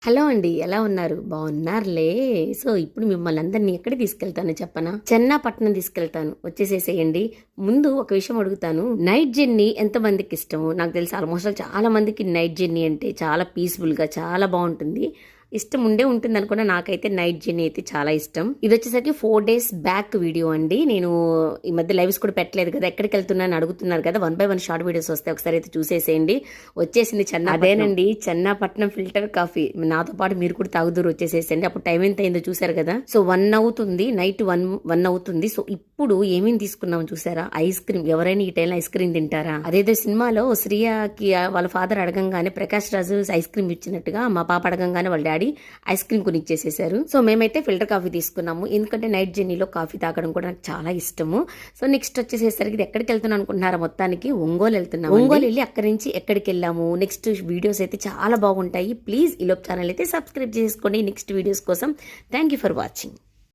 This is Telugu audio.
హలో అండి, ఎలా ఉన్నారు? బాగున్నారులే. సో ఇప్పుడు మిమ్మల్ని అందరినీ ఎక్కడికి తీసుకెళ్తానో చెప్పనా? చెన్నాపట్నం తీసుకెళ్తాను, వచ్చేసేసేయండి. ముందు ఒక విషయం అడుగుతాను, నైట్ జర్నీ ఎంత మందికి ఇష్టము? నాకు తెలిసి ఆల్మోస్ట్ చాలా మందికి నైట్ జర్నీ అంటే చాలా పీస్ఫుల్గా చాలా బాగుంటుంది, ఇష్టం ఉండే ఉంటుంది అనుకున్నా. నాకైతే నైట్ జర్నీ అయితే చాలా ఇష్టం. ఇది వచ్చేసరికి 4 days బ్యాక్ వీడియో అండి. నేను ఈ మధ్య లైవ్స్ కూడా పెట్టలేదు కదా, ఎక్కడికి వెళ్తున్నాను అడుగుతున్నారు కదా, 1 by 1 షార్ట్ వీడియోస్ వస్తాయి, ఒకసారి అయితే చూసేసేయండి. వచ్చేసింది అదేనండి చెన్నాపట్నం ఫిల్టర్ కాఫీ. నాతో పాటు మీరు కూడా తాగుదూరు వచ్చేసేసండి. అప్పుడు టైం ఎంత అయిందో చూసారు కదా. సో 1 అవుతుంది, నైట్ 1 అవుతుంది. సో ఇప్పుడు ఏమేమి తీసుకున్నాం చూసారా? Ice cream. ఎవరైనా ఈ టైంలో ఐస్ క్రీమ్ తింటారా? అదేదో సినిమాలో శ్రీయాకి వాళ్ళ ఫాదర్ అడగంగానే ప్రకాష్ రాజు ఐస్ క్రీమ్ ఇచ్చినట్టుగా మా పాప అడగంగానే వాళ్ళ డాడీ ఐస్ క్రీమ్ కొనిచ్చేసేసారు. సో మేమైతే ఫిల్టర్ కాఫీ తీసుకున్నాము, ఎందుకంటే నైట్ జర్నీలో కాఫీ తాగడం కూడా నాకు చాలా ఇష్టము. సో నెక్స్ట్ వచ్చేసేసరికి ఇది ఎక్కడికి వెళ్తున్నాం అనుకుంటున్నారా? మొత్తానికి ఒంగోలు వెళ్తున్నాం. ఒంగోలు వెళ్ళి అక్కడి నుంచి ఎక్కడికి వెళ్ళాము, నెక్స్ట్ వీడియోస్ అయితే చాలా బాగుంటాయి. ప్లీజ్ ఈలోపు ఛానల్ అయితే సబ్స్క్రైబ్ చేసుకోండి నెక్స్ట్ వీడియోస్ కోసం. Thank you for watching.